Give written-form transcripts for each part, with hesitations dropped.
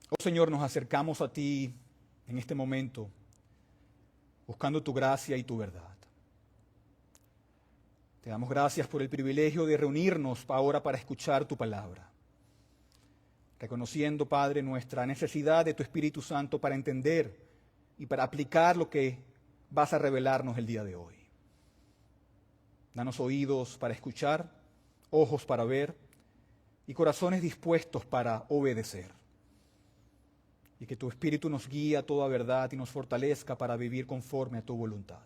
Oh Señor, nos acercamos a ti en este momento, buscando tu gracia y tu verdad. Te damos gracias por el privilegio de reunirnos ahora para escuchar tu palabra, reconociendo, Padre, nuestra necesidad de tu Espíritu Santo para entender y para aplicar lo que vas a revelarnos el día de hoy. Danos oídos para escuchar, ojos para ver y corazones dispuestos para obedecer. Y que tu Espíritu nos guíe a toda verdad y nos fortalezca para vivir conforme a tu voluntad.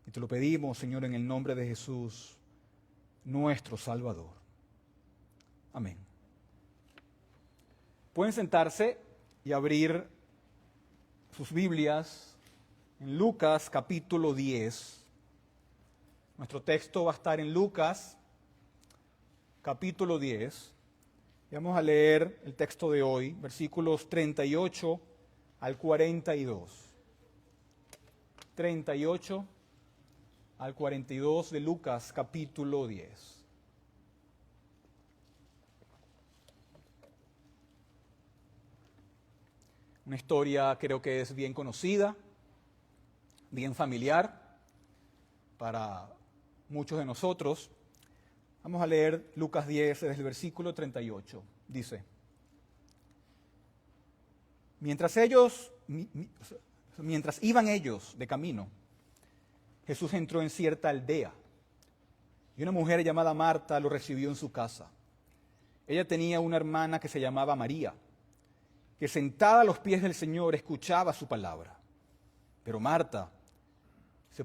Y te lo pedimos, Señor, en el nombre de Jesús, nuestro Salvador. Amén. Pueden sentarse y abrir sus Biblias en Lucas capítulo 10. Nuestro texto va a estar en Lucas capítulo 10. Y vamos a leer el texto de hoy, versículos 38 al 42. 38 al 42 de Lucas capítulo 10. Una historia creo que es bien conocida, bien familiar para muchos de nosotros. Vamos a leer Lucas 10 desde el versículo 38. Dice: Mientras iban ellos de camino, Jesús entró en cierta aldea y una mujer llamada Marta lo recibió en su casa. Ella tenía una hermana que se llamaba María, que sentada a los pies del Señor escuchaba su palabra. Pero Marta se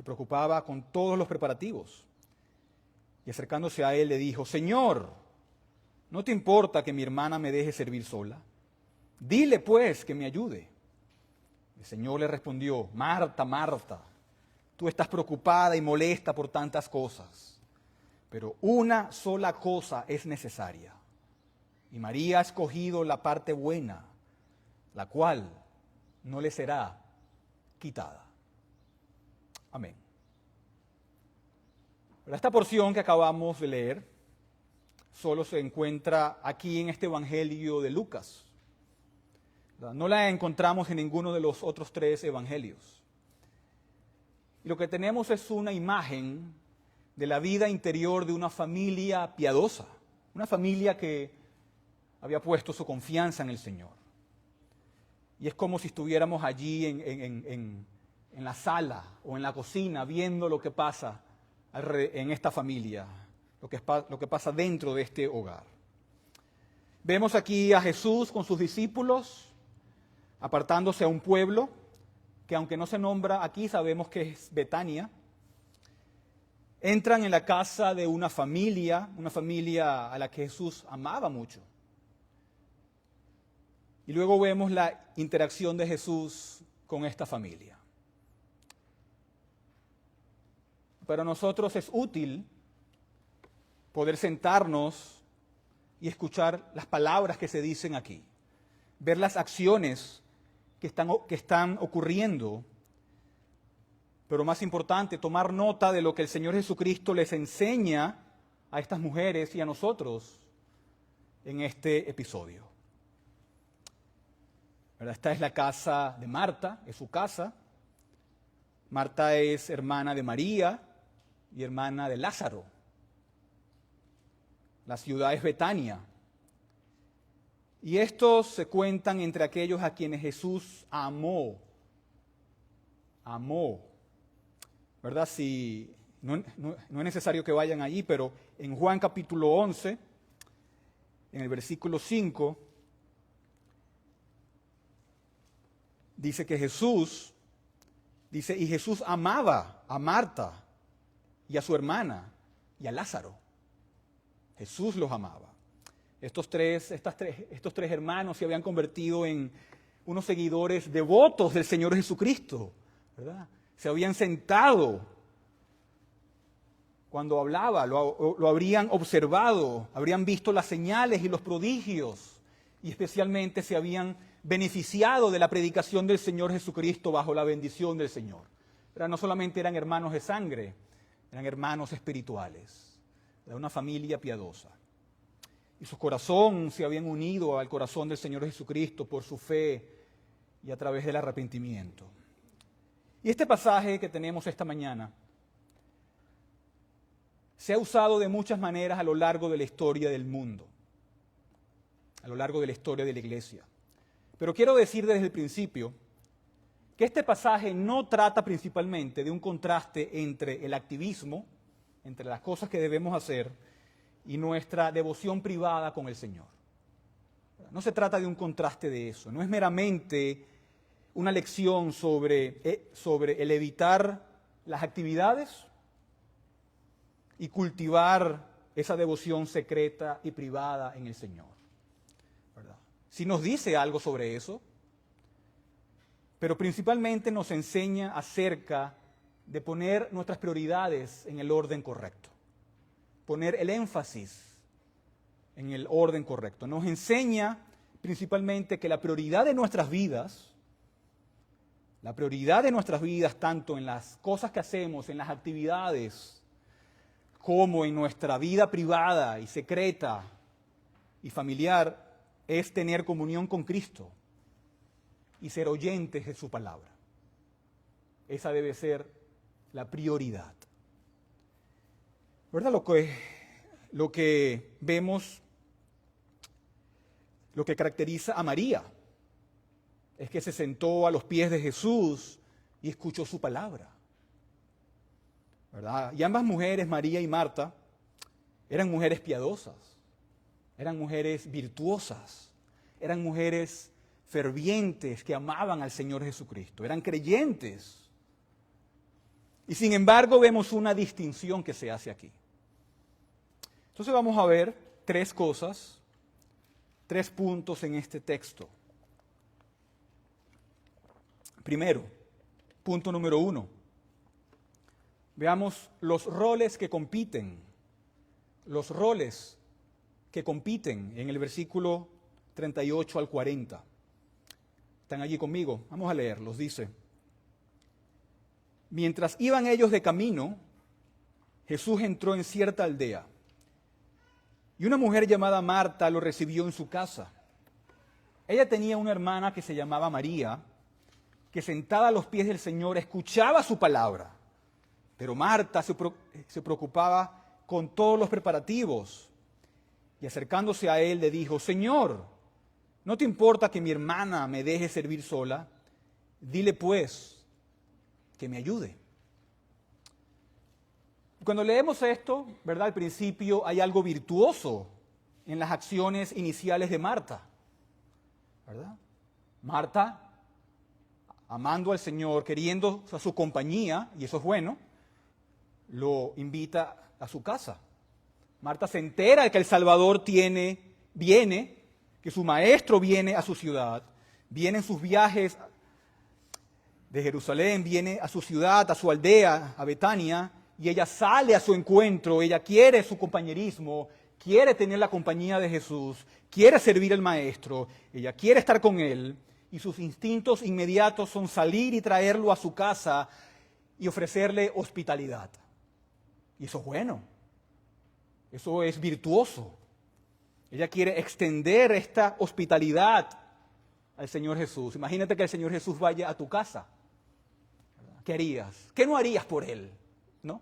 preocupaba con todos los preparativos. Y acercándose a él le dijo: Señor, ¿no te importa que mi hermana me deje servir sola? Dile pues que me ayude. El Señor le respondió: Marta, Marta, tú estás preocupada y molesta por tantas cosas, pero una sola cosa es necesaria. Y María ha escogido la parte buena, la cual no le será quitada. Amén. Esta porción que acabamos de leer solo se encuentra aquí en este Evangelio de Lucas. No la encontramos en ninguno de los otros 3 evangelios. Y lo que tenemos es una imagen de la vida interior de una familia piadosa, una familia que había puesto su confianza en el Señor. Y es como si estuviéramos allí en la sala o en la cocina viendo lo que pasa en esta familia, lo que pasa dentro de este hogar. Vemos aquí a Jesús con sus discípulos apartándose a un pueblo que, aunque no se nombra aquí, sabemos que es Betania. Entran en la casa de una familia a la que Jesús amaba mucho. Y luego vemos la interacción de Jesús con esta familia. Para nosotros es útil poder sentarnos y escuchar las palabras que se dicen aquí, ver las acciones que están ocurriendo, pero más importante, tomar nota de lo que el Señor Jesucristo les enseña a estas mujeres y a nosotros en este episodio. Esta es la casa de Marta, es su casa. Marta es hermana de María y hermana de Lázaro. La ciudad es Betania. Y estos se cuentan entre aquellos a quienes Jesús amó. Amó. ¿Verdad? Si, no es necesario que vayan allí, pero en Juan capítulo 11, en el versículo 5, dice que Jesús amaba a Marta y a su hermana y a Lázaro. Jesús los amaba. Estos tres hermanos se habían convertido en unos seguidores devotos del Señor Jesucristo, ¿verdad? Se habían sentado cuando hablaba, lo habrían observado, habrían visto las señales y los prodigios, y especialmente se habían beneficiado de la predicación del Señor Jesucristo bajo la bendición del Señor. Pero no solamente eran hermanos de sangre, eran hermanos espirituales, de una familia piadosa. y su corazón se habían unido al corazón del Señor Jesucristo por su fe y a través del arrepentimiento. Y este pasaje que tenemos esta mañana se ha usado de muchas maneras a lo largo de la historia del mundo, a lo largo de la historia de la iglesia. Pero quiero decir desde el principio que este pasaje no trata principalmente de un contraste entre el activismo, entre las cosas que debemos hacer, y nuestra devoción privada con el Señor. No se trata de un contraste de eso, no es meramente una lección sobre el evitar las actividades y cultivar esa devoción secreta y privada en el Señor, ¿verdad? Sí nos dice algo sobre eso, pero principalmente nos enseña acerca de poner nuestras prioridades en el orden correcto, poner el énfasis en el orden correcto. Nos enseña principalmente que la prioridad de nuestras vidas, tanto en las cosas que hacemos, en las actividades, como en nuestra vida privada y secreta y familiar, es tener comunión con Cristo y ser oyentes de su palabra. Esa debe ser la prioridad. ¿Verdad? Lo que vemos, lo que caracteriza a María, es que se sentó a los pies de Jesús y escuchó su palabra, ¿verdad? Y ambas mujeres, María y Marta, eran mujeres piadosas, eran mujeres virtuosas, eran mujeres fervientes que amaban al Señor Jesucristo, eran creyentes. Y sin embargo vemos una distinción que se hace aquí. Entonces vamos a ver tres cosas, tres puntos en este texto. Primero, punto número 1. Veamos los roles que compiten. Los roles que compiten en el versículo 38 al 40. ¿Están allí conmigo? Vamos a leerlos. Dice: mientras iban ellos de camino, Jesús entró en cierta aldea, y una mujer llamada Marta lo recibió en su casa. Ella tenía una hermana que se llamaba María, que sentada a los pies del Señor escuchaba su palabra. Pero Marta se preocupaba con todos los preparativos, y acercándose a él le dijo: Señor, ¿no te importa que mi hermana me deje servir sola? Dile pues que me ayude. Cuando leemos esto, ¿verdad? Al principio hay algo virtuoso en las acciones iniciales de Marta, ¿verdad? Marta, amando al Señor, queriendo a su compañía, y eso es bueno, lo invita a su casa. Marta se entera de que el Salvador viene, que su maestro viene a su ciudad, viene en sus viajes de Jerusalén, viene a su ciudad, a su aldea, a Betania, y ella sale a su encuentro, ella quiere su compañerismo, quiere tener la compañía de Jesús, quiere servir al maestro, ella quiere estar con él, y sus instintos inmediatos son salir y traerlo a su casa y ofrecerle hospitalidad. Y eso es bueno, eso es virtuoso. Ella quiere extender esta hospitalidad al Señor Jesús. Imagínate que el Señor Jesús vaya a tu casa. ¿Qué harías? ¿Qué no harías por Él? ¿No?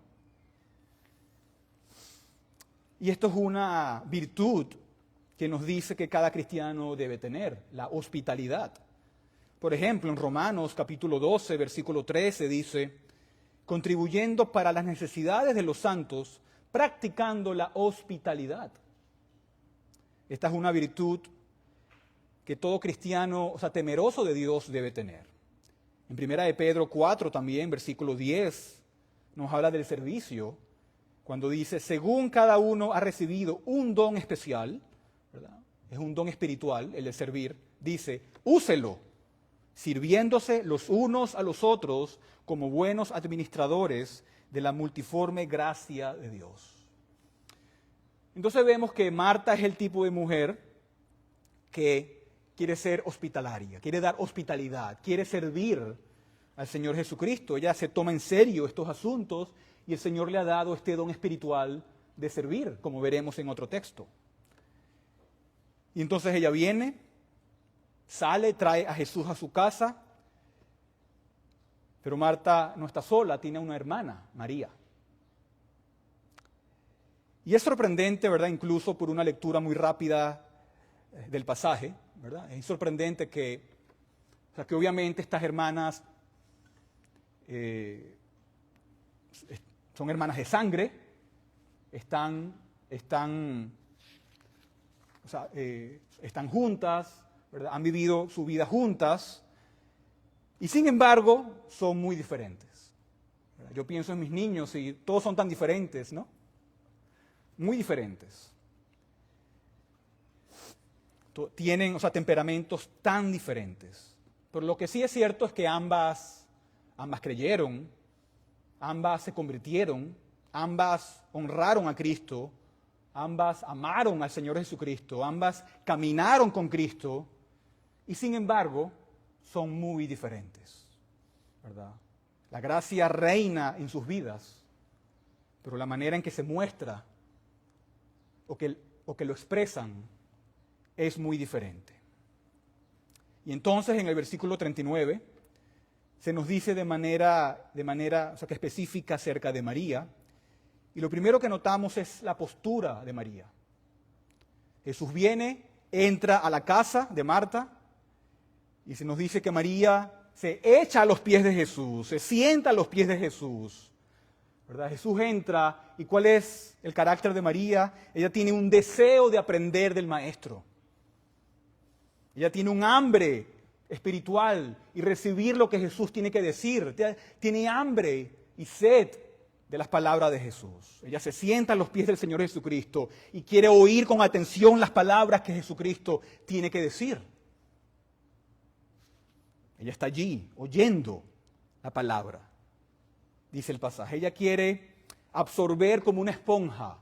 Y esto es una virtud que nos dice que cada cristiano debe tener, la hospitalidad. Por ejemplo, en Romanos capítulo 12, versículo 13 dice: contribuyendo para las necesidades de los santos, practicando la hospitalidad. Esta es una virtud que todo cristiano, temeroso de Dios, debe tener. En 1 de Pedro 4 también, versículo 10, nos habla del servicio, cuando dice: según cada uno ha recibido un don especial, ¿verdad? Es un don espiritual, el de servir, dice: úselo, sirviéndose los unos a los otros como buenos administradores de la multiforme gracia de Dios. Entonces vemos que Marta es el tipo de mujer que quiere ser hospitalaria, quiere dar hospitalidad, quiere servir al Señor Jesucristo. Ella se toma en serio estos asuntos y el Señor le ha dado este don espiritual de servir, como veremos en otro texto. Y entonces ella viene, sale, trae a Jesús a su casa, pero Marta no está sola, tiene una hermana, María. Y es sorprendente, ¿verdad? Incluso por una lectura muy rápida del pasaje, ¿verdad? Es sorprendente que obviamente estas hermanas son hermanas de sangre, están juntas, ¿verdad? Han vivido su vida juntas, y sin embargo son muy diferentes, ¿verdad? Yo pienso en mis niños y todos son tan diferentes, ¿no? Muy diferentes. Tienen, temperamentos tan diferentes. Pero lo que sí es cierto es que ambas creyeron, ambas se convirtieron, ambas honraron a Cristo, ambas amaron al Señor Jesucristo, ambas caminaron con Cristo, y sin embargo son muy diferentes, ¿verdad? La gracia reina en sus vidas, pero la manera en que se muestra o que lo expresan es muy diferente. Y entonces en el versículo 39 se nos dice de manera que específica acerca de María, y lo primero que notamos es la postura de María. Jesús viene, entra a la casa de Marta, y se nos dice que María se echa a los pies de Jesús, se sienta a los pies de Jesús, ¿verdad? Jesús entra, ¿y cuál es el carácter de María? Ella tiene un deseo de aprender del Maestro. Ella tiene un hambre espiritual y recibir lo que Jesús tiene que decir. Tiene hambre y sed de las palabras de Jesús. Ella se sienta a los pies del Señor Jesucristo y quiere oír con atención las palabras que Jesucristo tiene que decir. Ella está allí oyendo la palabra, dice el pasaje. Ella quiere absorber como una esponja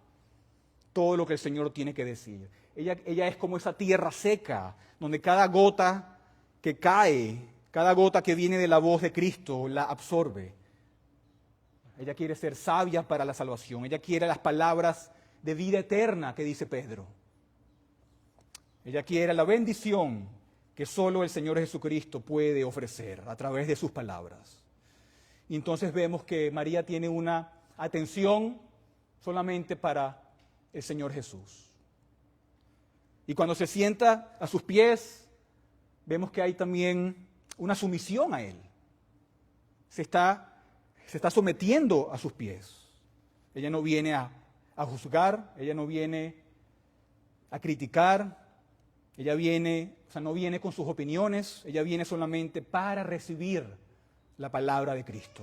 todo lo que el Señor tiene que decir. Ella es como esa tierra seca, donde cada gota que cae, cada gota que viene de la voz de Cristo, la absorbe. Ella quiere ser sabia para la salvación. Ella quiere las palabras de vida eterna que dice Pedro. Ella quiere la bendición que solo el Señor Jesucristo puede ofrecer a través de sus palabras. Y entonces vemos que María tiene una atención solamente para el Señor Jesús. Y cuando se sienta a sus pies, vemos que hay también una sumisión a Él. Se está sometiendo a sus pies. Ella no viene a juzgar, ella no viene a criticar, ella no viene con sus opiniones, ella viene solamente para recibir la palabra de Cristo.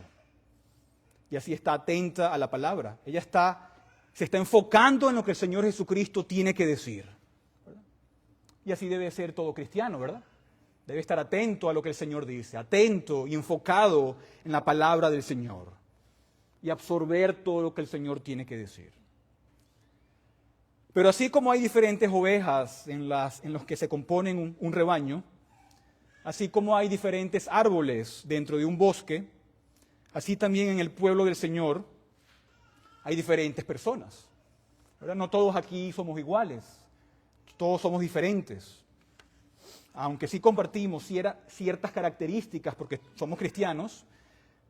Y así está atenta a la palabra. Ella se está enfocando en lo que el Señor Jesucristo tiene que decir. ¿Verdad? Y así debe ser todo cristiano, ¿verdad? Debe estar atento a lo que el Señor dice, atento y enfocado en la palabra del Señor y absorber todo lo que el Señor tiene que decir. Pero así como hay diferentes ovejas en los que se componen un rebaño, así como hay diferentes árboles dentro de un bosque, así también en el pueblo del Señor hay diferentes personas, ¿verdad? No todos aquí somos iguales, todos somos diferentes. Aunque sí compartimos ciertas características porque somos cristianos,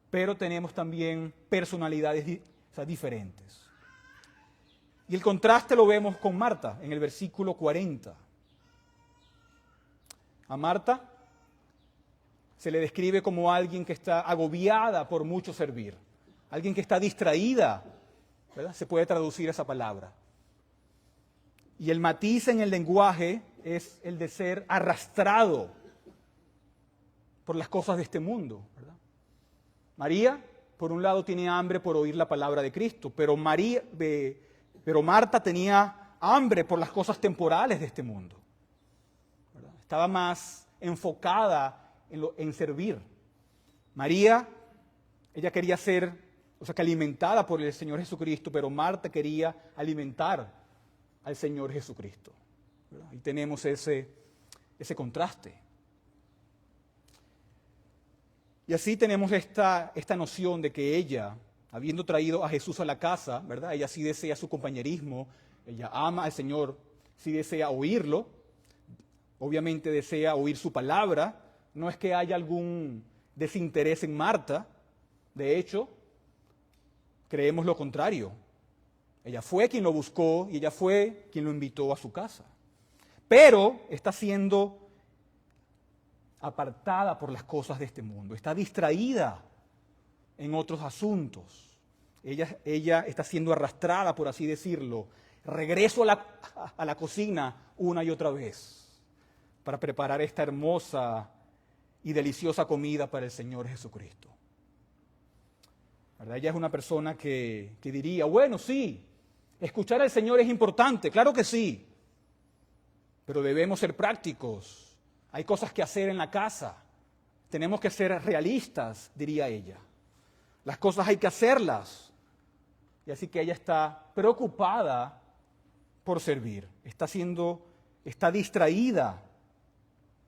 pero tenemos también personalidades diferentes. Y el contraste lo vemos con Marta en el versículo 40. A Marta se le describe como alguien que está agobiada por mucho servir, alguien que está distraída, ¿verdad? Se puede traducir esa palabra. Y el matiz en el lenguaje es el de ser arrastrado por las cosas de este mundo, ¿verdad? María, por un lado, tiene hambre por oír la palabra de Cristo, pero Marta tenía hambre por las cosas temporales de este mundo, ¿verdad? Estaba más enfocada en servir. María, ella quería ser, que alimentada por el Señor Jesucristo, pero Marta quería alimentar al Señor Jesucristo, ¿verdad? Y tenemos ese contraste. Y así tenemos esta noción de que ella, habiendo traído a Jesús a la casa, ¿verdad? Ella sí desea su compañerismo, ella ama al Señor, sí desea oírlo, obviamente desea oír su palabra. No es que haya algún desinterés en Marta. De hecho, creemos lo contrario. Ella fue quien lo buscó y ella fue quien lo invitó a su casa. Pero está siendo apartada por las cosas de este mundo. Está distraída en otros asuntos. Ella está siendo arrastrada, por así decirlo. Regreso a la cocina una y otra vez para preparar esta hermosa y deliciosa comida para el Señor Jesucristo. ¿Verdad? Ella es una persona que diría, bueno, sí, escuchar al Señor es importante, claro que sí, pero debemos ser prácticos. Hay cosas que hacer en la casa. Tenemos que ser realistas, diría ella. Las cosas hay que hacerlas. Y así que ella está preocupada por servir. Está distraída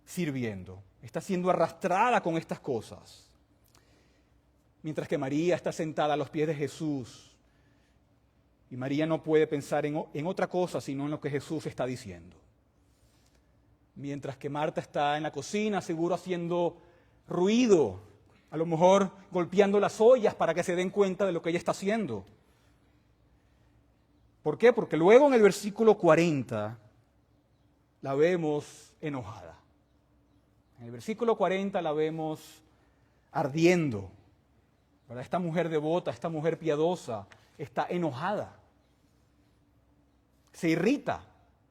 sirviendo. Está siendo arrastrada con estas cosas. Mientras que María está sentada a los pies de Jesús. Y María no puede pensar en otra cosa sino en lo que Jesús está diciendo. Mientras que Marta está en la cocina, seguro haciendo ruido, a lo mejor golpeando las ollas para que se den cuenta de lo que ella está haciendo. ¿Por qué? Porque luego en el versículo 40 la vemos enojada. En el versículo 40 la vemos ardiendo. ¿Verdad? Esta mujer devota, esta mujer piadosa, está enojada. Se irrita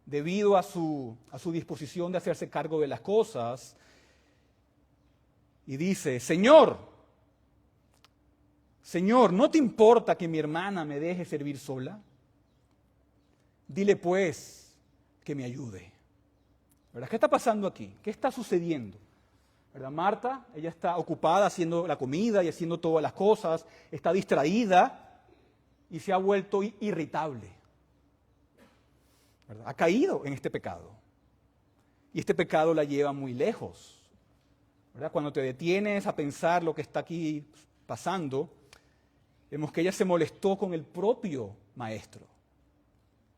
debido a su disposición de hacerse cargo de las cosas. Y dice, Señor, ¿no te importa que mi hermana me deje servir sola? Dile pues que me ayude. ¿Verdad? ¿Qué está pasando aquí? ¿Qué está sucediendo? ¿Verdad? Marta, ella está ocupada haciendo la comida y haciendo todas las cosas, está distraída y se ha vuelto irritable. ¿Verdad? Ha caído en este pecado. Y este pecado la lleva muy lejos. ¿Verdad? Cuando te detienes a pensar lo que está aquí pasando, vemos que ella se molestó con el propio Maestro.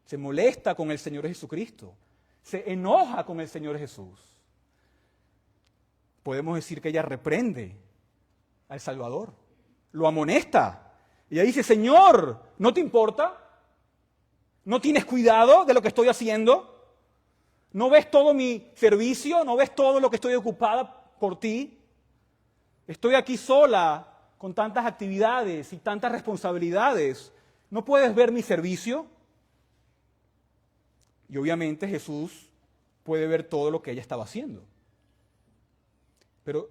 Se molesta con el Señor Jesucristo. Se enoja con el Señor Jesús. Podemos decir que ella reprende al Salvador. Lo amonesta. Ella dice, Señor, ¿no te importa? ¿No tienes cuidado de lo que estoy haciendo? ¿No ves todo mi servicio? ¿No ves todo lo que estoy ocupada por ti? Estoy aquí sola con tantas actividades y tantas responsabilidades. ¿No puedes ver mi servicio? Y obviamente Jesús puede ver todo lo que ella estaba haciendo. Pero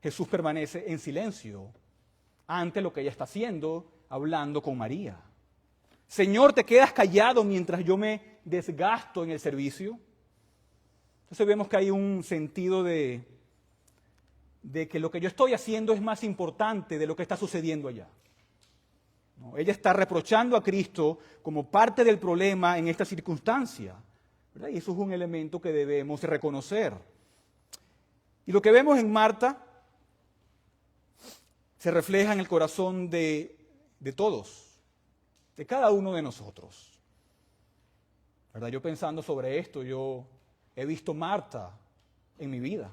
Jesús permanece en silencio ante lo que ella está haciendo, hablando con María. Señor, ¿te quedas callado mientras yo me desgasto en el servicio? Entonces vemos que hay un sentido de que lo que yo estoy haciendo es más importante de lo que está sucediendo allá. ¿No? Ella está reprochando a Cristo como parte del problema en esta circunstancia, ¿verdad? Y eso es un elemento que debemos reconocer. Y lo que vemos en Marta se refleja en el corazón de todos, de cada uno de nosotros. ¿Verdad? Yo pensando sobre esto, yo he visto Marta en mi vida,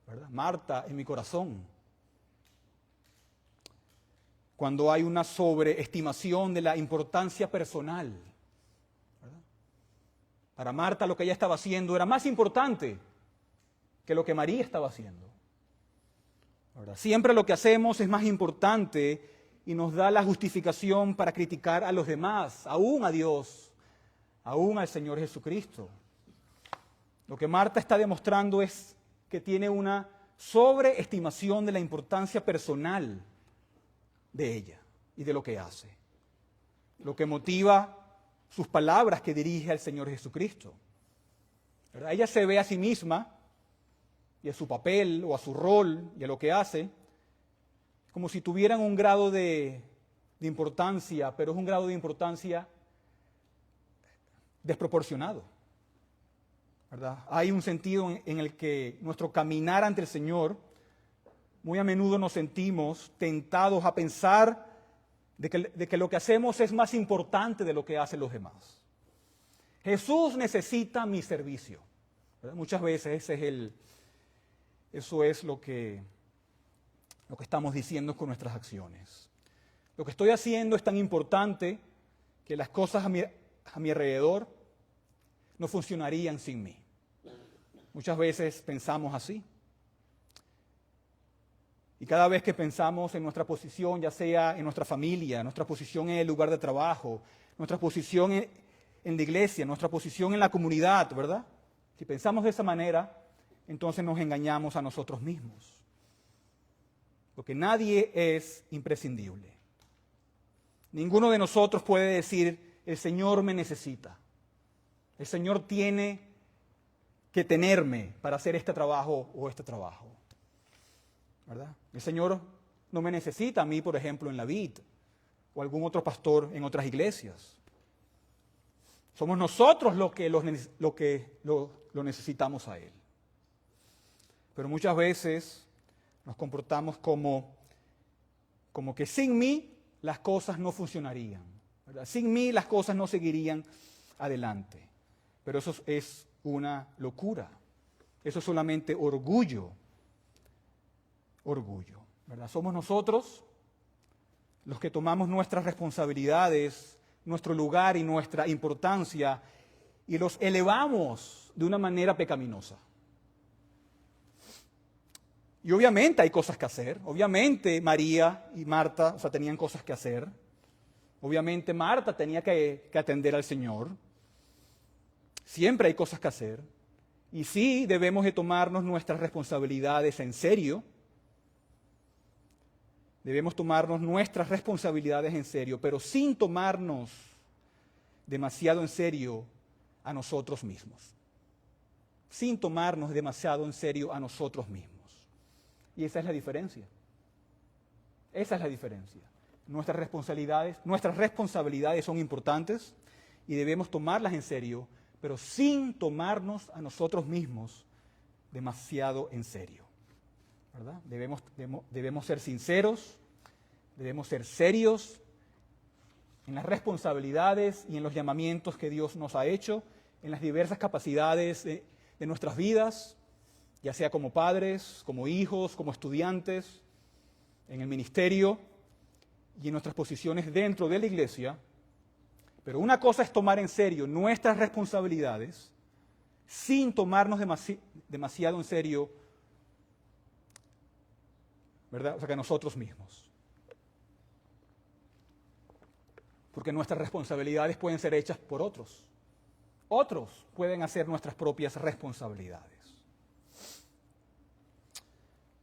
¿verdad? Marta en mi corazón. Cuando hay una sobreestimación de la importancia personal. ¿Verdad? Para Marta lo que ella estaba haciendo era más importante que lo que María estaba haciendo. ¿Verdad? Siempre lo que hacemos es más importante y nos da la justificación para criticar a los demás, aún a Dios, aún al Señor Jesucristo. Lo que Marta está demostrando es que tiene una sobreestimación de la importancia personal de ella y de lo que hace. Lo que motiva sus palabras que dirige al Señor Jesucristo. ¿Verdad? Ella se ve a sí misma y a su papel o a su rol y a lo que hace como si tuvieran un grado de importancia, pero es un grado de importancia desproporcionado. ¿Verdad? Hay un sentido en el que nuestro caminar ante el Señor, muy a menudo nos sentimos tentados a pensar de que lo que hacemos es más importante de lo que hacen los demás. Jesús necesita mi servicio. ¿verdad? Muchas veces eso es lo que estamos diciendo con nuestras acciones. Lo que estoy haciendo es tan importante que las cosas a mi alrededor no funcionarían sin mí. Muchas veces pensamos así. Y cada vez que pensamos en nuestra posición, ya sea en nuestra familia, nuestra posición en el lugar de trabajo, nuestra posición en la iglesia, nuestra posición en la comunidad, ¿verdad? Si pensamos de esa manera, entonces nos engañamos a nosotros mismos. Porque nadie es imprescindible. Ninguno de nosotros puede decir, el Señor me necesita. El Señor tiene que tenerme para hacer este trabajo o este trabajo. ¿Verdad? El Señor no me necesita a mí, por ejemplo, en la vid o algún otro pastor en otras iglesias. Somos nosotros los que lo necesitamos a Él. Pero muchas veces nos comportamos como que sin mí las cosas no funcionarían, ¿verdad? Sin mí las cosas no seguirían adelante. Pero eso es una locura. Eso es solamente orgullo. Orgullo, ¿verdad? Somos nosotros los que tomamos nuestras responsabilidades, nuestro lugar y nuestra importancia y los elevamos de una manera pecaminosa. Y obviamente hay cosas que hacer. Obviamente María y Marta, tenían cosas que hacer. Obviamente Marta tenía que atender al Señor. Siempre hay cosas que hacer. Y sí debemos de tomarnos nuestras responsabilidades en serio. Debemos tomarnos nuestras responsabilidades en serio, pero sin tomarnos demasiado en serio a nosotros mismos. Sin tomarnos demasiado en serio a nosotros mismos. Y esa es la diferencia. Esa es la diferencia. Nuestras responsabilidades son importantes y debemos tomarlas en serio, pero sin tomarnos a nosotros mismos demasiado en serio. ¿Verdad? Debemos ser sinceros, debemos ser serios en las responsabilidades y en los llamamientos que Dios nos ha hecho, en las diversas capacidades de nuestras vidas, ya sea como padres, como hijos, como estudiantes, en el ministerio y en nuestras posiciones dentro de la iglesia. Pero una cosa es tomar en serio nuestras responsabilidades sin tomarnos demasiado en serio, ¿verdad? Que nosotros mismos. Porque nuestras responsabilidades pueden ser hechas por otros. Otros pueden hacer nuestras propias responsabilidades.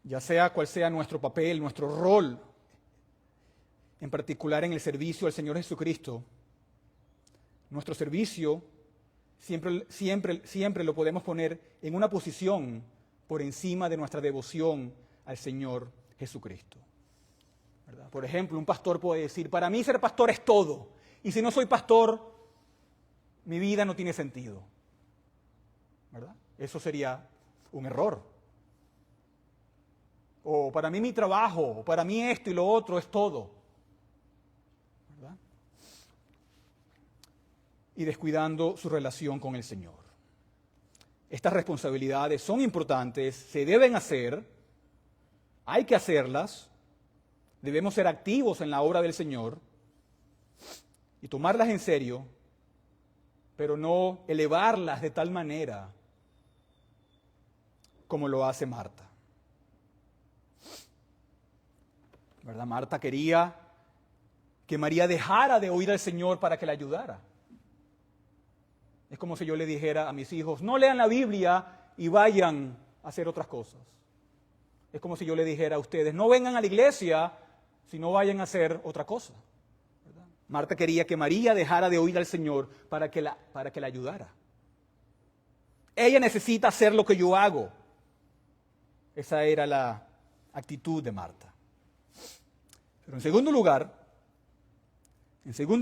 Ya sea cual sea nuestro papel, nuestro rol, en particular en el servicio al Señor Jesucristo, nuestro servicio siempre lo podemos poner en una posición por encima de nuestra devoción al Señor Jesucristo. ¿Verdad? Por ejemplo, un pastor puede decir, para mí ser pastor es todo, y si no soy pastor, mi vida no tiene sentido. ¿Verdad? Eso sería un error. O para mí mi trabajo, o para mí esto y lo otro es todo. ¿Verdad? Y descuidando su relación con el Señor. Estas responsabilidades son importantes, se deben hacer, hay que hacerlas, debemos ser activos en la obra del Señor y tomarlas en serio, pero no elevarlas de tal manera como lo hace Marta. ¿Verdad? Marta quería que María dejara de oír al Señor para que la ayudara. Es como si yo le dijera a mis hijos, no lean la Biblia y vayan a hacer otras cosas. Es como si yo le dijera a ustedes, no vengan a la iglesia, sino vayan a hacer otra cosa. ¿Verdad? Marta quería que María dejara de oír al Señor para que la ayudara. Ella necesita hacer lo que yo hago. Esa era la actitud de Marta. Pero en segundo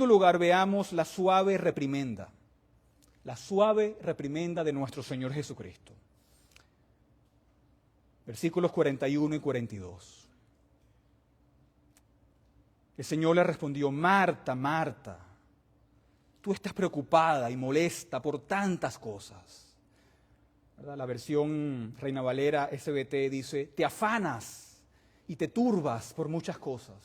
lugar veamos la suave reprimenda de nuestro Señor Jesucristo. Versículos 41 y 42. El Señor le respondió, Marta, Marta, tú estás preocupada y molesta por tantas cosas. ¿verdad? La versión Reina Valera SBT dice, te afanas y te turbas por muchas cosas,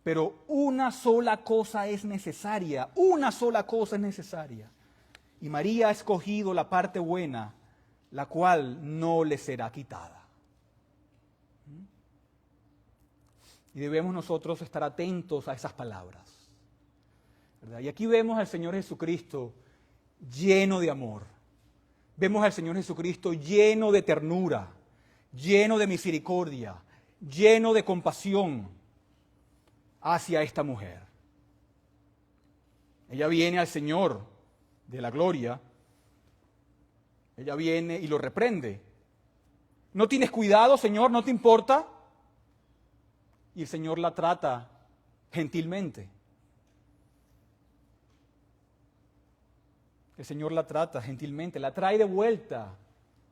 pero una sola cosa es necesaria, una sola cosa es necesaria. Y María ha escogido la parte buena, la cual no le será quitada. Y debemos nosotros estar atentos a esas palabras, ¿verdad? Y aquí vemos al Señor Jesucristo lleno de amor. Vemos al Señor Jesucristo lleno de ternura, lleno de misericordia, lleno de compasión hacia esta mujer. Ella viene al Señor de la gloria, ella viene y lo reprende. ¿No tienes cuidado, Señor? ¿No te importa? Y el Señor la trata gentilmente. El Señor la trata gentilmente, la trae de vuelta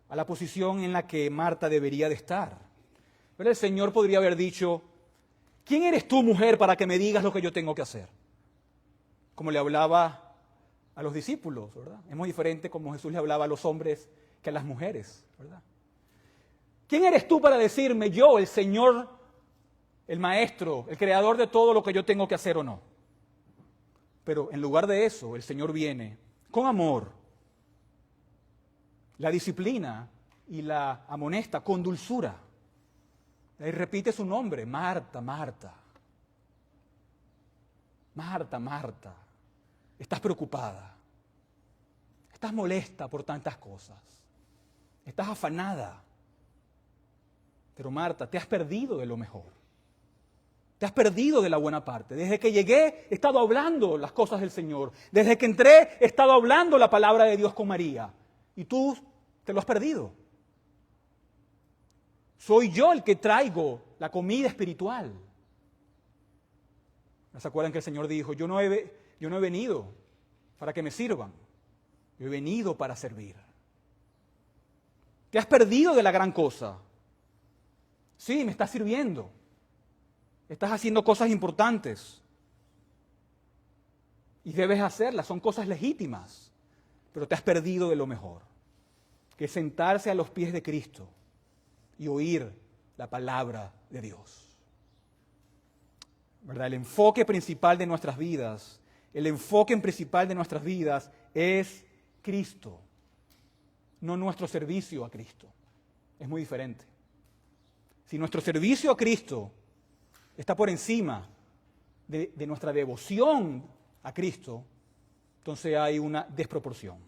a la posición en la que Marta debería de estar. Pero el Señor podría haber dicho, ¿quién eres tú, mujer, para que me digas lo que yo tengo que hacer? Como le hablaba a los discípulos, ¿verdad? Es muy diferente como Jesús le hablaba a los hombres que a las mujeres, ¿verdad? ¿Quién eres tú para decirme yo, el Señor, el Maestro, el Creador de todo lo que yo tengo que hacer o no? Pero en lugar de eso, el Señor viene con amor, la disciplina y la amonesta con dulzura. Y repite su nombre, Marta, Marta. Marta, Marta, estás preocupada, estás molesta por tantas cosas, estás afanada. Pero Marta, te has perdido de lo mejor. Te has perdido de la buena parte. Desde que llegué he estado hablando las cosas del Señor. Desde que entré he estado hablando la palabra de Dios con María. Y tú te lo has perdido. Soy yo el que traigo la comida espiritual. ¿Se acuerdan que el Señor dijo, yo no he venido para que me sirvan? Yo he venido para servir. Te has perdido de la gran cosa. Sí, me estás sirviendo. Estás haciendo cosas importantes y debes hacerlas, son cosas legítimas, pero te has perdido de lo mejor, que es sentarse a los pies de Cristo y oír la palabra de Dios. ¿Verdad? El enfoque principal de nuestras vidas, es Cristo, no nuestro servicio a Cristo. Es muy diferente. Si nuestro servicio a Cristo está por encima de nuestra devoción a Cristo, entonces hay una desproporción,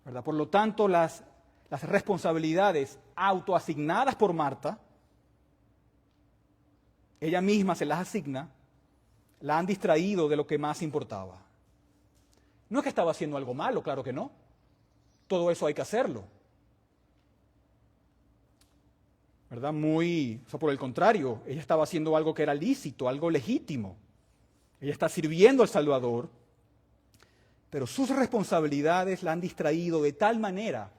¿verdad? Por lo tanto, las responsabilidades autoasignadas por Marta, ella misma se las asigna, la han distraído de lo que más importaba. No es que estaba haciendo algo malo, claro que no. Todo eso hay que hacerlo. ¿Verdad? Por el contrario, ella estaba haciendo algo que era lícito, algo legítimo. Ella está sirviendo al Salvador, pero sus responsabilidades la han distraído de tal manera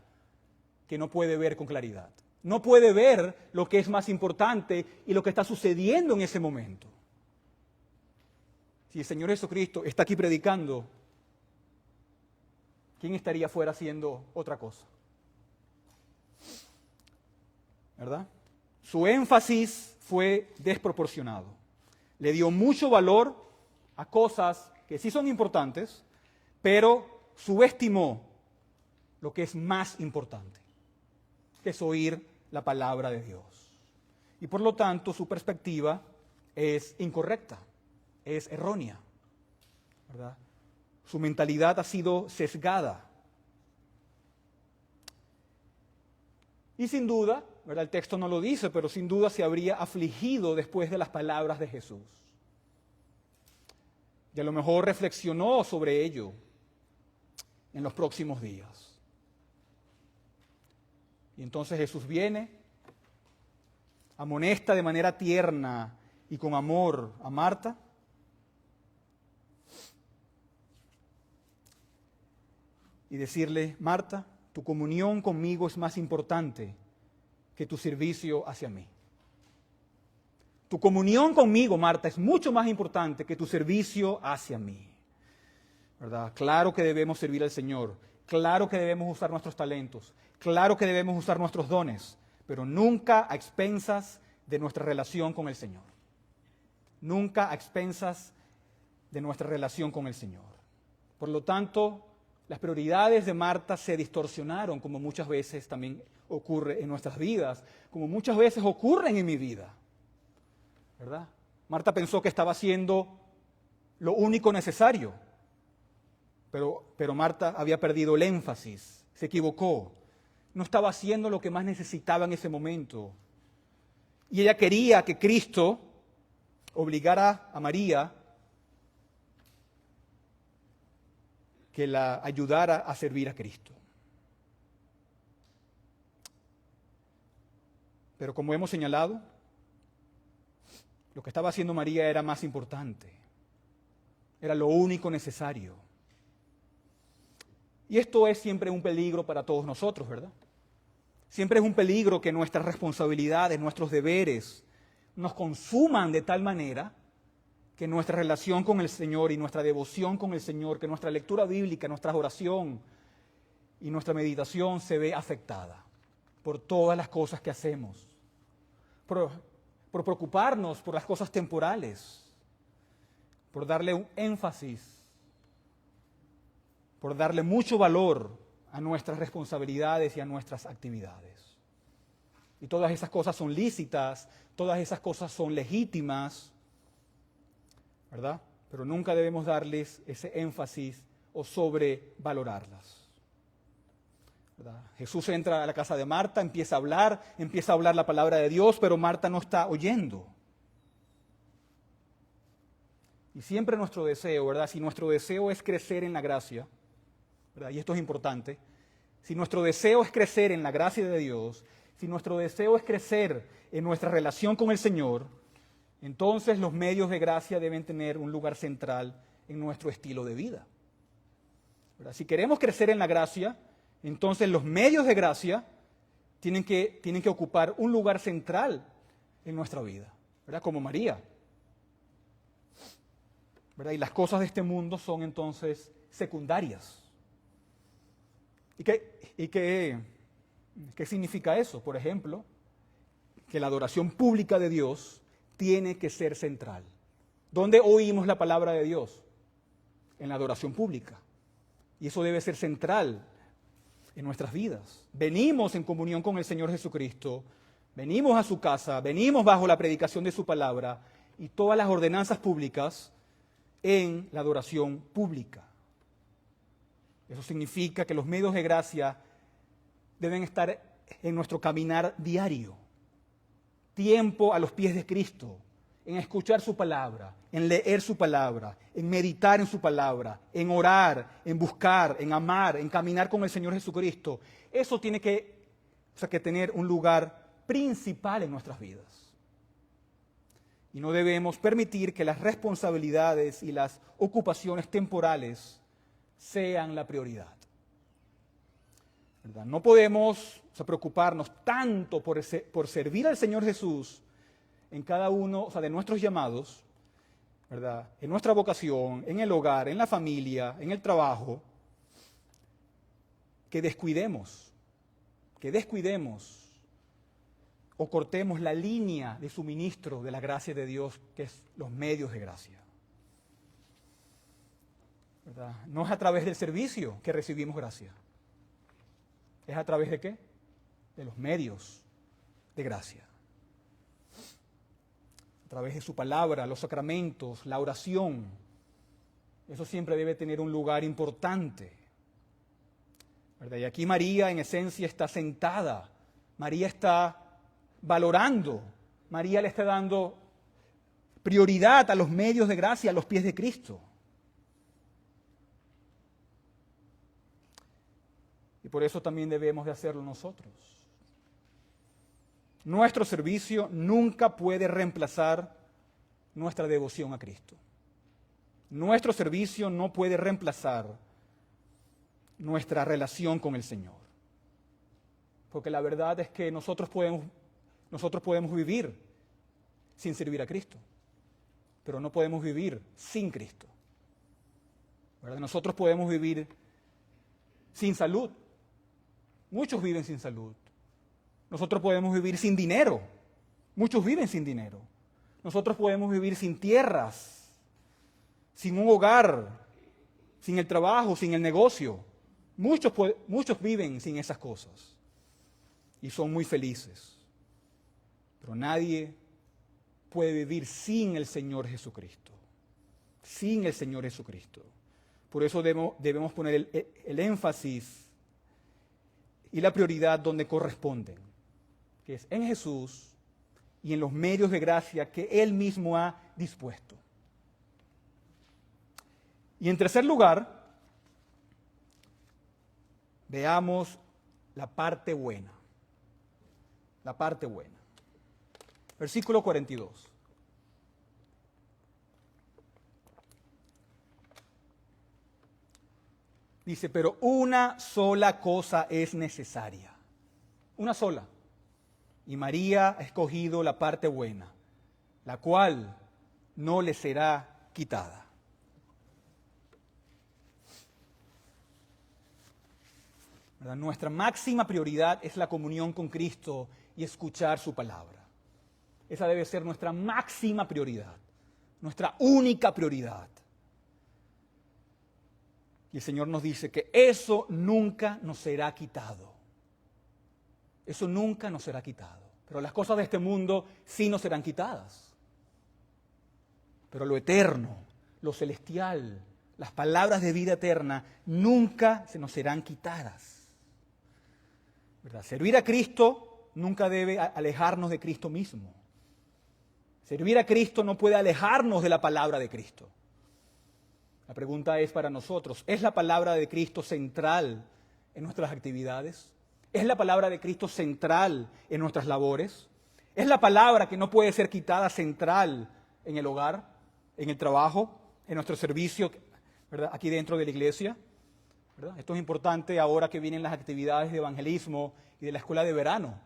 que no puede ver con claridad. No puede ver lo que es más importante y lo que está sucediendo en ese momento. Si el Señor Jesucristo está aquí predicando, ¿quién estaría fuera haciendo otra cosa? ¿Verdad? Su énfasis fue desproporcionado. Le dio mucho valor a cosas que sí son importantes, pero subestimó lo que es más importante, que es oír la palabra de Dios. Y por lo tanto, su perspectiva es incorrecta, es errónea, ¿verdad? Su mentalidad ha sido sesgada. Y sin duda, ¿verdad? El texto no lo dice, pero sin duda se habría afligido después de las palabras de Jesús. Y a lo mejor reflexionó sobre ello en los próximos días. Y entonces Jesús viene, amonesta de manera tierna y con amor a Marta. Y decirle, Marta, tu comunión conmigo es más importante que tu servicio hacia mí. Tu comunión conmigo, Marta, es mucho más importante que tu servicio hacia mí. ¿Verdad? Claro que debemos servir al Señor, Claro que debemos usar nuestros talentos, claro que debemos usar nuestros dones, pero nunca a expensas de nuestra relación con el Señor. Nunca a expensas de nuestra relación con el Señor. Por lo tanto, las prioridades de Marta se distorsionaron, como muchas veces también ocurre en nuestras vidas, como muchas veces ocurren en mi vida, ¿verdad? Marta pensó que estaba haciendo lo único necesario, pero Marta había perdido el énfasis, se equivocó, no estaba haciendo lo que más necesitaba en ese momento. Y ella quería que Cristo obligara a María, que la ayudara a servir a Cristo. Pero como hemos señalado, lo que estaba haciendo María era más importante, era lo único necesario. Y esto es siempre un peligro para todos nosotros, ¿verdad? Siempre es un peligro que nuestras responsabilidades, nuestros deberes, nos consuman de tal manera que nuestra relación con el Señor y nuestra devoción con el Señor, que nuestra lectura bíblica, nuestra oración y nuestra meditación se ve afectada por todas las cosas que hacemos, por preocuparnos por las cosas temporales, por darle un énfasis, por darle mucho valor a nuestras responsabilidades y a nuestras actividades. Y todas esas cosas son lícitas, todas esas cosas son legítimas, ¿verdad? Pero nunca debemos darles ese énfasis o sobrevalorarlas, ¿verdad? Jesús entra a la casa de Marta, empieza a hablar la palabra de Dios, pero Marta no está oyendo. Y siempre nuestro deseo, ¿verdad? Si nuestro deseo es crecer en la gracia, ¿verdad? Y esto es importante, si nuestro deseo es crecer en la gracia de Dios, si nuestro deseo es crecer en nuestra relación con el Señor, entonces los medios de gracia deben tener un lugar central en nuestro estilo de vida, ¿verdad? Si queremos crecer en la gracia, entonces los medios de gracia tienen que ocupar un lugar central en nuestra vida, ¿verdad? Como María, ¿verdad? Y las cosas de este mundo son entonces secundarias. ¿Y qué significa eso? Por ejemplo, que la adoración pública de Dios tiene que ser central. ¿Dónde oímos la palabra de Dios? En la adoración pública. Y eso debe ser central en nuestras vidas. Venimos en comunión con el Señor Jesucristo, venimos a su casa, venimos bajo la predicación de su palabra y todas las ordenanzas públicas en la adoración pública. Eso significa que los medios de gracia deben estar en nuestro caminar diario. Tiempo a los pies de Cristo, en escuchar su palabra, en leer su palabra, en meditar en su palabra, en orar, en buscar, en amar, en caminar con el Señor Jesucristo. Eso tiene que tener un lugar principal en nuestras vidas. Y no debemos permitir que las responsabilidades y las ocupaciones temporales sean la prioridad, ¿verdad? No podemos preocuparnos tanto por servir al Señor Jesús en cada uno de nuestros llamados, ¿verdad? En nuestra vocación, en el hogar, en la familia, en el trabajo, que descuidemos o cortemos la línea de suministro de la gracia de Dios, que es los medios de gracia, ¿verdad? No es a través del servicio que recibimos gracia. ¿Es a través de qué? De los medios de gracia. A través de su palabra, los sacramentos, la oración. Eso siempre debe tener un lugar importante, ¿verdad? Y aquí María en esencia está sentada. María está valorando. María le está dando prioridad a los medios de gracia, a los pies de Cristo. Y por eso también debemos de hacerlo nosotros. Nuestro servicio nunca puede reemplazar nuestra devoción a Cristo. Nuestro servicio no puede reemplazar nuestra relación con el Señor. Porque la verdad es que nosotros podemos vivir sin servir a Cristo, pero no podemos vivir sin Cristo, ¿verdad? Nosotros podemos vivir sin salud. Muchos viven sin salud. Nosotros podemos vivir sin dinero. Muchos viven sin dinero. Nosotros podemos vivir sin tierras, sin un hogar, sin el trabajo, sin el negocio. Muchos viven sin esas cosas y son muy felices. Pero nadie puede vivir sin el Señor Jesucristo. Sin el Señor Jesucristo. Por eso debemos poner el énfasis y la prioridad donde corresponden, que es en Jesús y en los medios de gracia que Él mismo ha dispuesto. Y en tercer lugar, veamos la parte buena. La parte buena. Versículo 42. Dice, pero una sola cosa es necesaria. Una sola. Y María ha escogido la parte buena, la cual no le será quitada. ¿Verdad? Nuestra máxima prioridad es la comunión con Cristo y escuchar su palabra. Esa debe ser nuestra máxima prioridad, nuestra única prioridad. Y el Señor nos dice que eso nunca nos será quitado. Eso nunca nos será quitado. Pero las cosas de este mundo sí nos serán quitadas. Pero lo eterno, lo celestial, las palabras de vida eterna, nunca se nos serán quitadas. ¿Verdad? Servir a Cristo nunca debe alejarnos de Cristo mismo. Servir a Cristo no puede alejarnos de la palabra de Cristo. La pregunta es para nosotros, ¿es la palabra de Cristo central en nuestras actividades? ¿Es la palabra de Cristo central en nuestras labores? ¿Es la palabra que no puede ser quitada central en el hogar, en el trabajo, en nuestro servicio, ¿verdad? Aquí dentro de la iglesia? ¿Verdad? Esto es importante ahora que vienen las actividades de evangelismo y de la escuela de verano.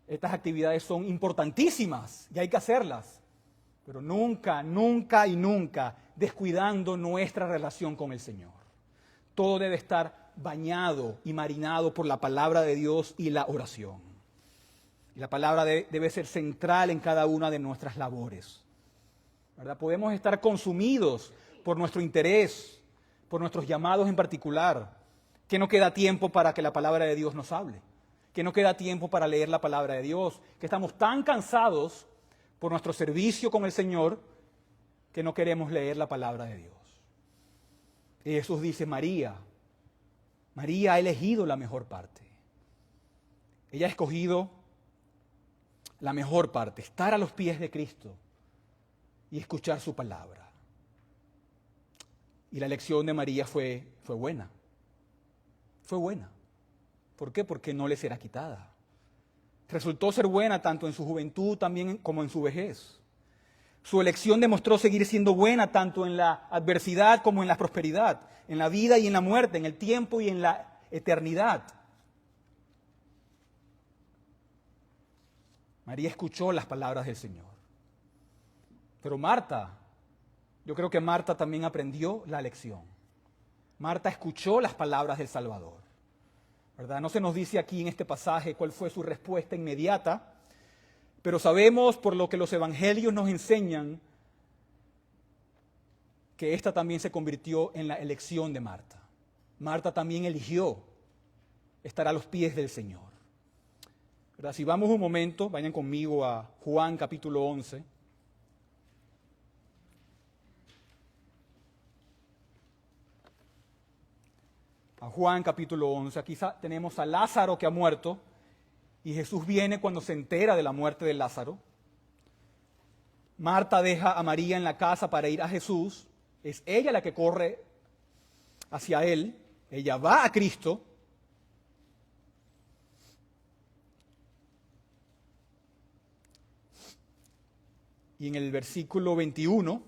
Estas actividades son importantísimas y hay que hacerlas, pero nunca, nunca y nunca descuidando nuestra relación con el Señor. Todo debe estar bañado y marinado por la palabra de Dios y la oración. Y la palabra debe ser central en cada una de nuestras labores. ¿Verdad? Podemos estar consumidos por nuestro interés, por nuestros llamados en particular, que no queda tiempo para que la palabra de Dios nos hable, que no queda tiempo para leer la palabra de Dios, que estamos tan cansados por nuestro servicio con el Señor que no queremos leer la palabra de Dios. Y Jesús dice, María ha elegido la mejor parte. Ella ha escogido la mejor parte, estar a los pies de Cristo y escuchar su palabra. Y la elección de María fue buena. Fue buena. ¿Por qué? Porque no le será quitada. Resultó ser buena tanto en su juventud también como en su vejez. Su elección demostró seguir siendo buena tanto en la adversidad como en la prosperidad, en la vida y en la muerte, en el tiempo y en la eternidad. María escuchó las palabras del Señor. Pero Marta, yo creo que Marta también aprendió la lección. Marta escuchó las palabras del Salvador. ¿Verdad? No se nos dice aquí en este pasaje cuál fue su respuesta inmediata, pero sabemos por lo que los evangelios nos enseñan que esta también se convirtió en la elección de Marta. Marta también eligió estar a los pies del Señor. ¿Verdad? Si vamos un momento, vayan conmigo a Juan capítulo 11. A Juan capítulo 11, aquí tenemos a Lázaro que ha muerto y Jesús viene cuando se entera de la muerte de Lázaro. Marta deja a María en la casa para ir a Jesús, es ella la que corre hacia Él, ella va a Cristo. Y en el versículo 21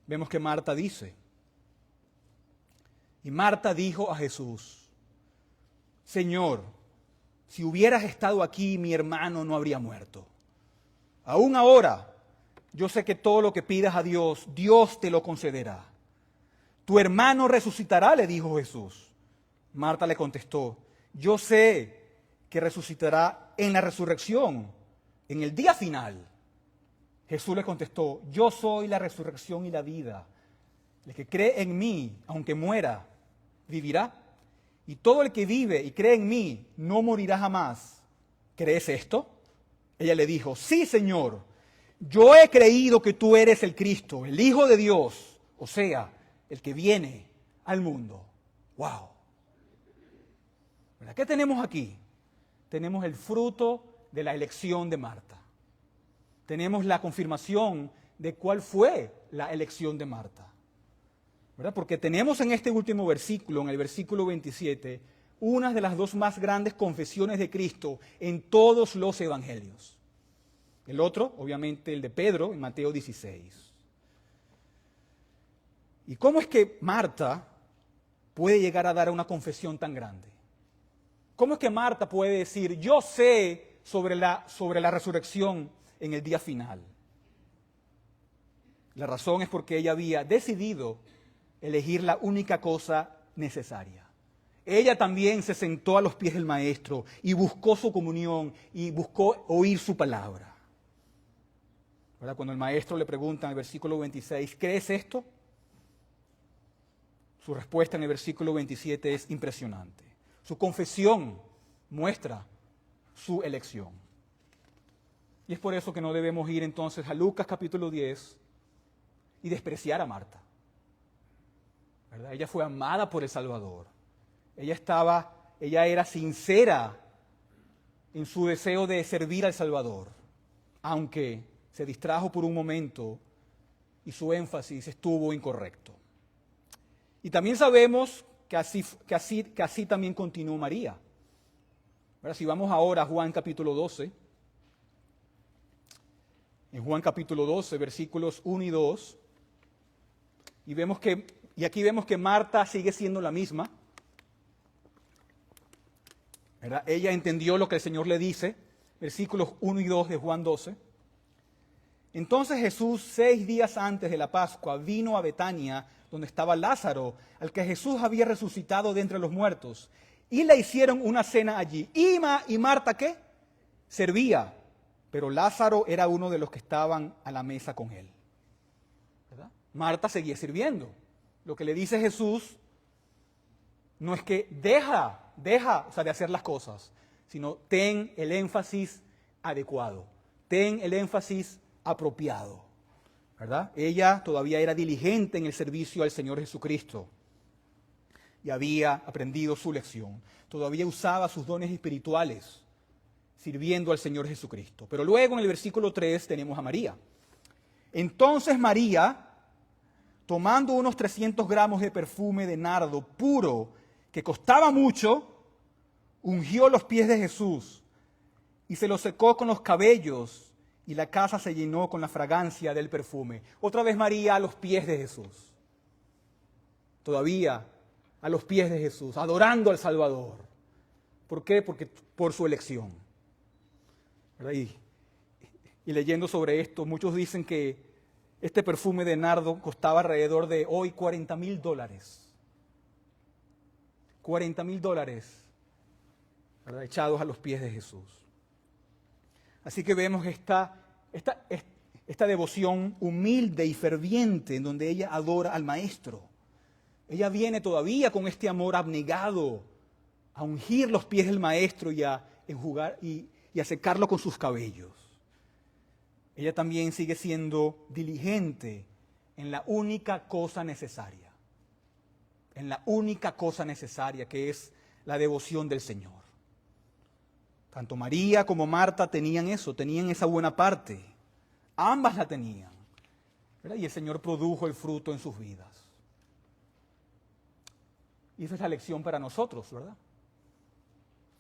vemos que Marta dice, y Marta dijo a Jesús, Señor, si hubieras estado aquí, mi hermano no habría muerto. Aún ahora, yo sé que todo lo que pidas a Dios, Dios te lo concederá. Tu hermano resucitará, le dijo Jesús. Marta le contestó, yo sé que resucitará en la resurrección, en el día final. Jesús le contestó, yo soy la resurrección y la vida. El que cree en mí, aunque muera, vivirá. Y todo el que vive y cree en mí, no morirá jamás. ¿Crees esto? Ella le dijo, sí, Señor, yo he creído que tú eres el Cristo, el Hijo de Dios, o sea, el que viene al mundo. ¡Wow! ¿Verdad? ¿Qué tenemos aquí? Tenemos el fruto de la elección de Marta. Tenemos la confirmación de cuál fue la elección de Marta. ¿Verdad? Porque tenemos en este último versículo, en el versículo 27, una de las dos más grandes confesiones de Cristo en todos los evangelios. El otro, obviamente, el de Pedro, en Mateo 16. ¿Y cómo es que Marta puede llegar a dar una confesión tan grande? ¿Cómo es que Marta puede decir, yo sé sobre la resurrección en el día final? La razón es porque ella había decidido elegir la única cosa necesaria. Ella también se sentó a los pies del Maestro y buscó su comunión y buscó oír su palabra. ¿Verdad? Cuando el Maestro le pregunta en el versículo 26, ¿crees esto? Su respuesta en el versículo 27 es impresionante. Su confesión muestra su elección. Y es por eso que no debemos ir entonces a Lucas capítulo 10 y despreciar a Marta. ¿Verdad? Ella fue amada por el Salvador. Ella era sincera en su deseo de servir al Salvador, aunque se distrajo por un momento y su énfasis estuvo incorrecto. Y también sabemos que así también continuó María. ¿Verdad? Si vamos ahora a Juan capítulo 12, en Juan capítulo 12, versículos 1 y 2, y aquí vemos que Marta sigue siendo la misma. ¿Verdad? Ella entendió lo que el Señor le dice, versículos 1 y 2 de Juan 12. Entonces Jesús, 6 días antes de la Pascua, vino a Betania, donde estaba Lázaro, al que Jesús había resucitado de entre los muertos, y le hicieron una cena allí. Y Marta, ¿qué? Servía, pero Lázaro era uno de los que estaban a la mesa con él. ¿Verdad? Marta seguía sirviendo. Lo que le dice Jesús no es que deja de hacer las cosas, sino ten el énfasis adecuado, ten el énfasis apropiado, ¿verdad? Ella todavía era diligente en el servicio al Señor Jesucristo y había aprendido su lección. Todavía usaba sus dones espirituales sirviendo al Señor Jesucristo. Pero luego en el versículo 3 tenemos a María. Entonces María, tomando unos 300 gramos de perfume de nardo puro, que costaba mucho, ungió los pies de Jesús y se los secó con los cabellos, y la casa se llenó con la fragancia del perfume. Otra vez María a los pies de Jesús. Todavía a los pies de Jesús, adorando al Salvador. ¿Por qué? Porque por su elección. ¿Verdad? Y leyendo sobre esto, muchos dicen que este perfume de nardo costaba alrededor de hoy $40,000. $40,000, ¿verdad? Echados a los pies de Jesús. Así que vemos esta devoción humilde y ferviente en donde ella adora al Maestro. Ella viene todavía con este amor abnegado a ungir los pies del Maestro y a enjugar y a secarlo con sus cabellos. Ella también sigue siendo diligente en la única cosa necesaria. En la única cosa necesaria, que es la devoción del Señor. Tanto María como Marta tenían eso, tenían esa buena parte. Ambas la tenían, ¿verdad? Y el Señor produjo el fruto en sus vidas. Y esa es la lección para nosotros, ¿verdad?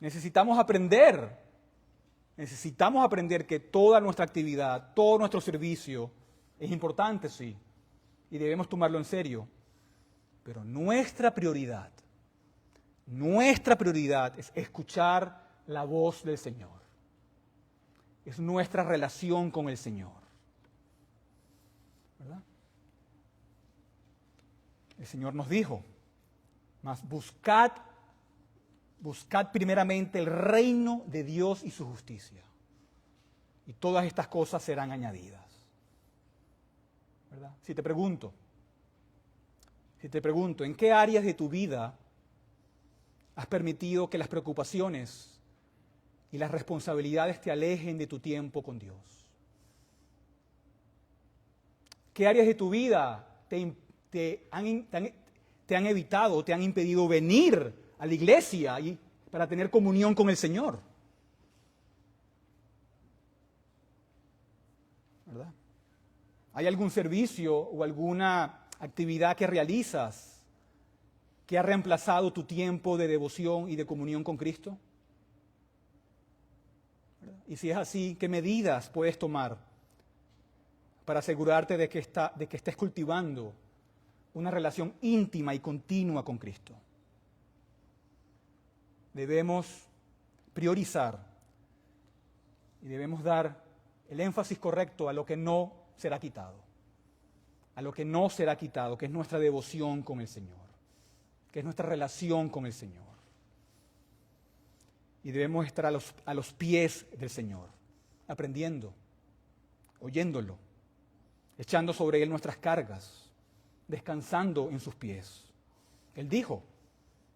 Necesitamos aprender que toda nuestra actividad, todo nuestro servicio es importante, sí, y debemos tomarlo en serio. Pero nuestra prioridad es escuchar la voz del Señor. Es nuestra relación con el Señor. ¿Verdad? El Señor nos dijo, mas buscad Buscad primeramente el reino de Dios y su justicia, y todas estas cosas serán añadidas. ¿Verdad? Si te pregunto, ¿en qué áreas de tu vida has permitido que las preocupaciones y las responsabilidades te alejen de tu tiempo con Dios? ¿Qué áreas de tu vida te han evitado, te han impedido venir a la iglesia y para tener comunión con el Señor? ¿Verdad? ¿Hay algún servicio o alguna actividad que realizas que ha reemplazado tu tiempo de devoción y de comunión con Cristo? ¿Verdad? Y si es así, ¿qué medidas puedes tomar para asegurarte de que estés cultivando una relación íntima y continua con Cristo? Debemos priorizar y debemos dar el énfasis correcto a lo que no será quitado. A lo que no será quitado, que es nuestra devoción con el Señor, que es nuestra relación con el Señor. Y debemos estar a los pies del Señor, aprendiendo, oyéndolo, echando sobre Él nuestras cargas, descansando en sus pies. Él dijo,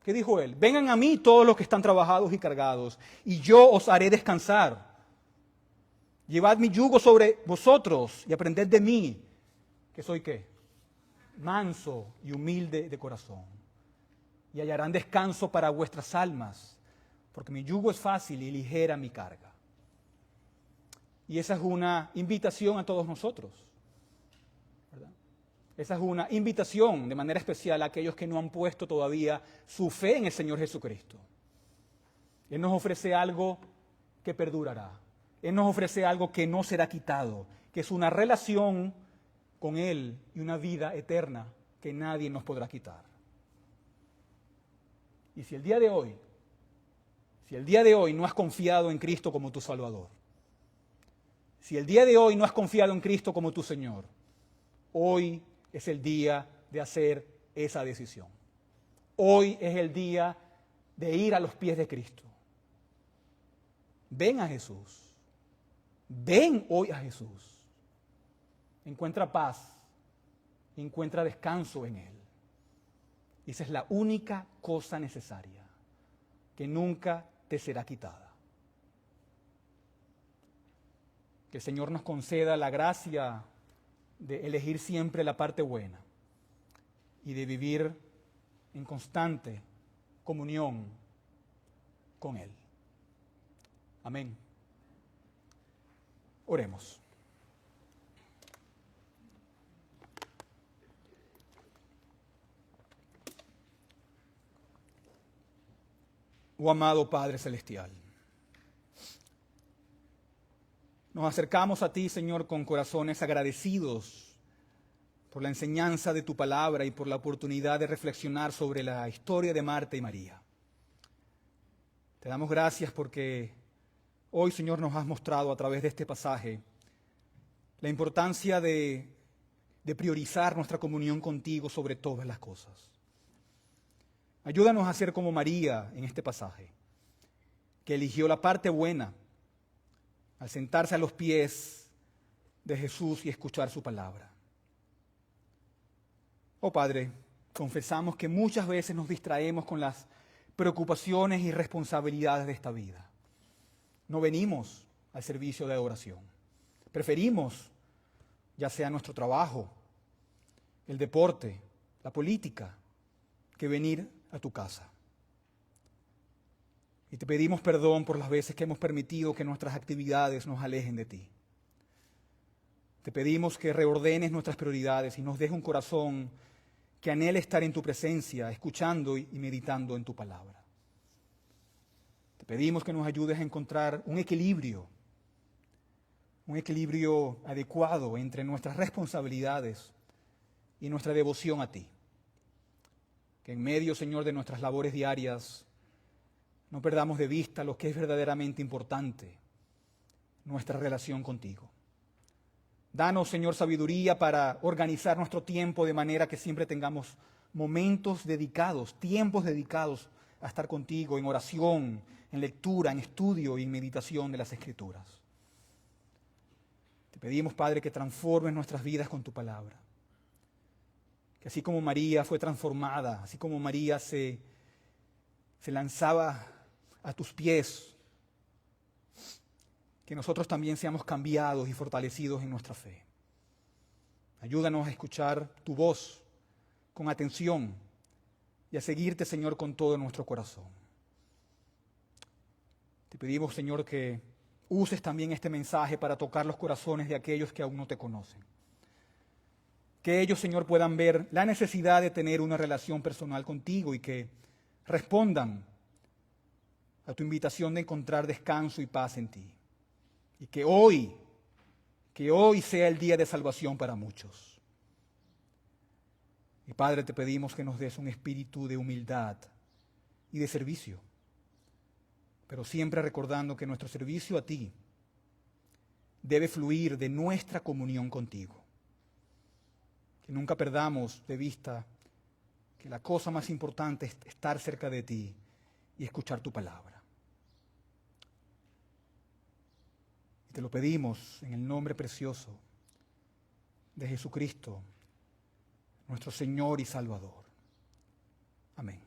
¿qué dijo Él? Vengan a mí todos los que están trabajados y cargados, y yo os haré descansar. Llevad mi yugo sobre vosotros y aprended de mí, que soy ¿qué? Manso y humilde de corazón. Y hallarán descanso para vuestras almas, porque mi yugo es fácil y ligera mi carga. Y esa es una invitación a todos nosotros, ¿verdad? Esa es una invitación de manera especial a aquellos que no han puesto todavía su fe en el Señor Jesucristo. Él nos ofrece algo que perdurará. Él nos ofrece algo que no será quitado, que es una relación con Él y una vida eterna que nadie nos podrá quitar. Y si el día de hoy no has confiado en Cristo como tu Salvador, si el día de hoy no has confiado en Cristo como tu Señor, hoy es el día de hacer esa decisión. Hoy es el día de ir a los pies de Cristo. Ven a Jesús. Ven hoy a Jesús. Encuentra paz. Encuentra descanso en Él. Y esa es la única cosa necesaria que nunca te será quitada. Que el Señor nos conceda la gracia de elegir siempre la parte buena y de vivir en constante comunión con Él. Amén. Oremos. Oh amado Padre Celestial, nos acercamos a ti, Señor, con corazones agradecidos por la enseñanza de tu palabra y por la oportunidad de reflexionar sobre la historia de Marta y María. Te damos gracias porque hoy, Señor, nos has mostrado a través de este pasaje la importancia de priorizar nuestra comunión contigo sobre todas las cosas. Ayúdanos a ser como María en este pasaje, que eligió la parte buena al sentarse a los pies de Jesús y escuchar su palabra. Oh Padre, confesamos que muchas veces nos distraemos con las preocupaciones y responsabilidades de esta vida. No venimos al servicio de adoración. Preferimos, ya sea nuestro trabajo, el deporte, la política, que venir a tu casa. Y te pedimos perdón por las veces que hemos permitido que nuestras actividades nos alejen de ti. Te pedimos que reordenes nuestras prioridades y nos dejes un corazón que anhele estar en tu presencia, escuchando y meditando en tu palabra. Te pedimos que nos ayudes a encontrar un equilibrio adecuado entre nuestras responsabilidades y nuestra devoción a ti. Que en medio, Señor, de nuestras labores diarias no perdamos de vista lo que es verdaderamente importante, nuestra relación contigo. Danos, Señor, sabiduría para organizar nuestro tiempo de manera que siempre tengamos momentos dedicados, tiempos dedicados a estar contigo en oración, en lectura, en estudio y en meditación de las Escrituras. Te pedimos, Padre, que transformes nuestras vidas con tu palabra. Que así como María fue transformada, así como María se lanzaba a tus pies, que nosotros también seamos cambiados y fortalecidos en nuestra fe. Ayúdanos a escuchar tu voz con atención y a seguirte, Señor, con todo nuestro corazón. Te pedimos, Señor, que uses también este mensaje para tocar los corazones de aquellos que aún no te conocen. Que ellos, Señor, puedan ver la necesidad de tener una relación personal contigo y que respondan a tu invitación de encontrar descanso y paz en ti. Y que hoy sea el día de salvación para muchos. Y Padre, te pedimos que nos des un espíritu de humildad y de servicio, pero siempre recordando que nuestro servicio a ti debe fluir de nuestra comunión contigo. Que nunca perdamos de vista que la cosa más importante es estar cerca de ti y escuchar tu palabra. Y te lo pedimos en el nombre precioso de Jesucristo, nuestro Señor y Salvador. Amén.